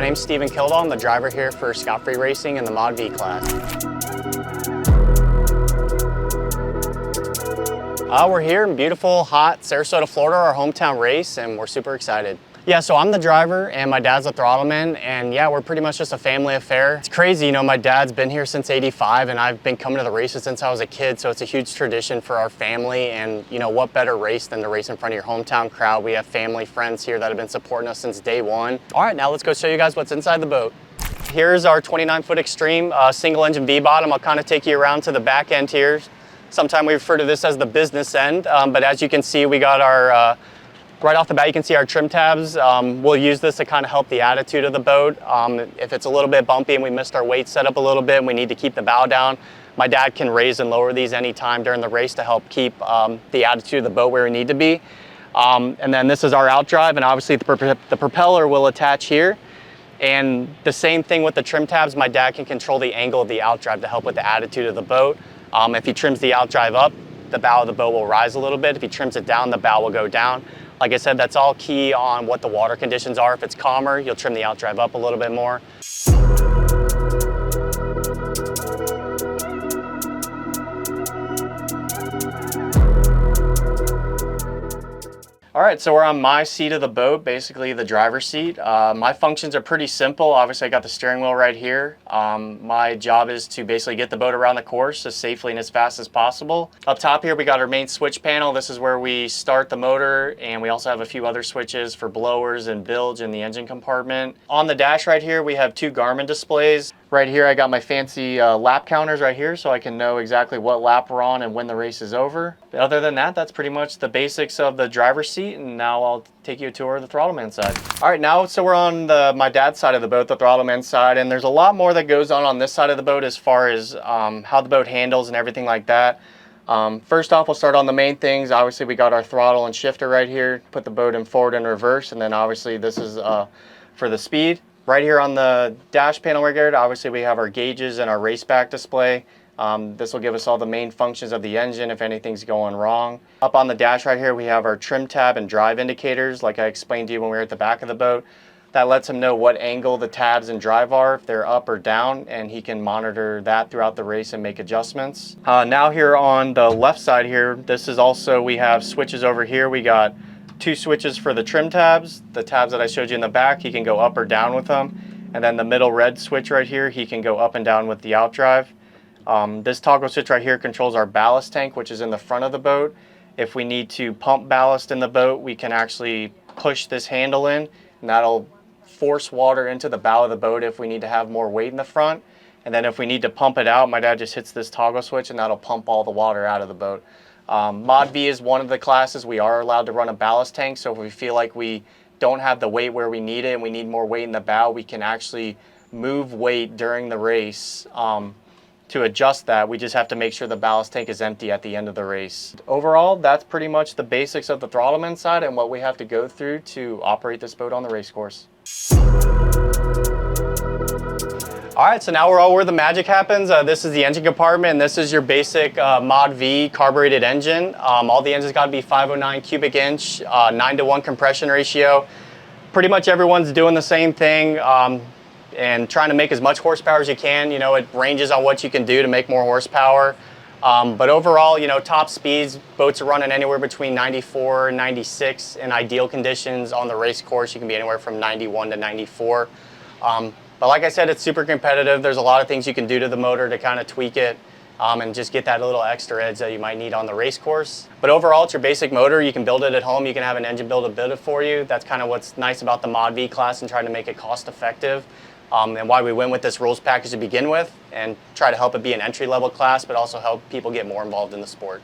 My name's Stephen Kildahl. I'm the driver here for Offshore Racing in the ModV class. We're here in beautiful, hot Sarasota, Florida, our hometown race, and we're super excited. Yeah, so I'm the driver and my dad's the Throttle Man, and yeah, we're pretty much just a family affair. It's crazy, you know, my dad's been here since '85 and I've been coming to the races since I was a kid, so it's a huge tradition for our family. And you know, what better race than to race in front of your hometown crowd? We have family, friends here that have been supporting us since day one. All right, now let's go show you guys what's inside the boat. Here's our 29-foot Extreme single engine V-bottom. I'll kind of take you around to the back end here. Sometimes we refer to this as the business end, but as you can see, we got our right off the bat, you can see our trim tabs. We'll use this to kind of help the attitude of the boat. If it's a little bit bumpy and we missed our weight setup a little bit and we need to keep the bow down, my dad can raise and lower these anytime during the race to help keep the attitude of the boat where we need to be. And then this is our outdrive, and obviously the propeller will attach here. And the same thing with the trim tabs, my dad can control the angle of the outdrive to help with the attitude of the boat. If he trims the outdrive up, the bow of the boat will rise a little bit. If he trims it down, the bow will go down. Like I said, that's all key on what the water conditions are. If it's calmer, you'll trim the outdrive up a little bit more. All right, so we're on my seat of the boat, basically the driver's seat. My functions are pretty simple. Obviously, I got the steering wheel right here. My job is to basically get the boat around the course as safely and as fast as possible. Up top here, we got our main switch panel. This is where we start the motor, and we also have a few other switches for blowers and bilge in the engine compartment. On the dash right here, we have two Garmin displays. Right here, I got my fancy lap counters right here, so I can know exactly what lap we're on and when the race is over. But other than that, that's pretty much the basics of the driver's seat, and now I'll take you a tour of the Throttle Man side. All right, now, so we're on my dad's side of the boat, the Throttle Man side, and there's a lot more that goes on this side of the boat as far as how the boat handles and everything like that. First off, we'll start on the main things. Obviously, we got our throttle and shifter right here, put the boat in forward and reverse, and then obviously this is for the speed. Right here on the dash panel right here, obviously we have our gauges and our race back display. This will give us all the main functions of the engine if anything's going wrong. Up on the dash right here, we have our trim tab and drive indicators, like I explained to you when we were at the back of the boat. That lets him know what angle the tabs and drive are, if they're up or down, and he can monitor that throughout the race and make adjustments. Now here on the left side here, this is also, we have switches over here. We got two switches for the trim tabs. The tabs that I showed you in the back, he can go up or down with them. And then the middle red switch right here, he can go up and down with the outdrive. This toggle switch right here controls our ballast tank, which is in the front of the boat. If we need to pump ballast in the boat, we can actually push this handle in, and that'll force water into the bow of the boat if we need to have more weight in the front. And then if we need to pump it out, my dad just hits this toggle switch and that'll pump all the water out of the boat. ModV is one of the classes. We are allowed to run a ballast tank, so if we feel like we don't have the weight where we need it and we need more weight in the bow, we can actually move weight during the race to adjust that. We just have to make sure the ballast tank is empty at the end of the race. Overall, that's pretty much the basics of the Throttle Man side and what we have to go through to operate this boat on the race course. All right, so now we're all where the magic happens. This is the engine compartment, and this is your basic ModV carbureted engine. All the engines got to be 509 cubic inch, 9:1 compression ratio. Pretty much everyone's doing the same thing and trying to make as much horsepower as you can. You know, it ranges on what you can do to make more horsepower. But overall, you know, top speeds, boats are running anywhere between 94 and 96 in ideal conditions. On the race course, you can be anywhere from 91 to 94. But like I said, it's super competitive. There's a lot of things you can do to the motor to kind of tweak it and just get that little extra edge that you might need on the race course. But overall, it's your basic motor. You can build it at home. You can have an engine builder build it for you. That's kind of what's nice about the ModV class and trying to make it cost effective. And why we went with this rules package to begin with and try to help it be an entry-level class, but also help people get more involved in the sport.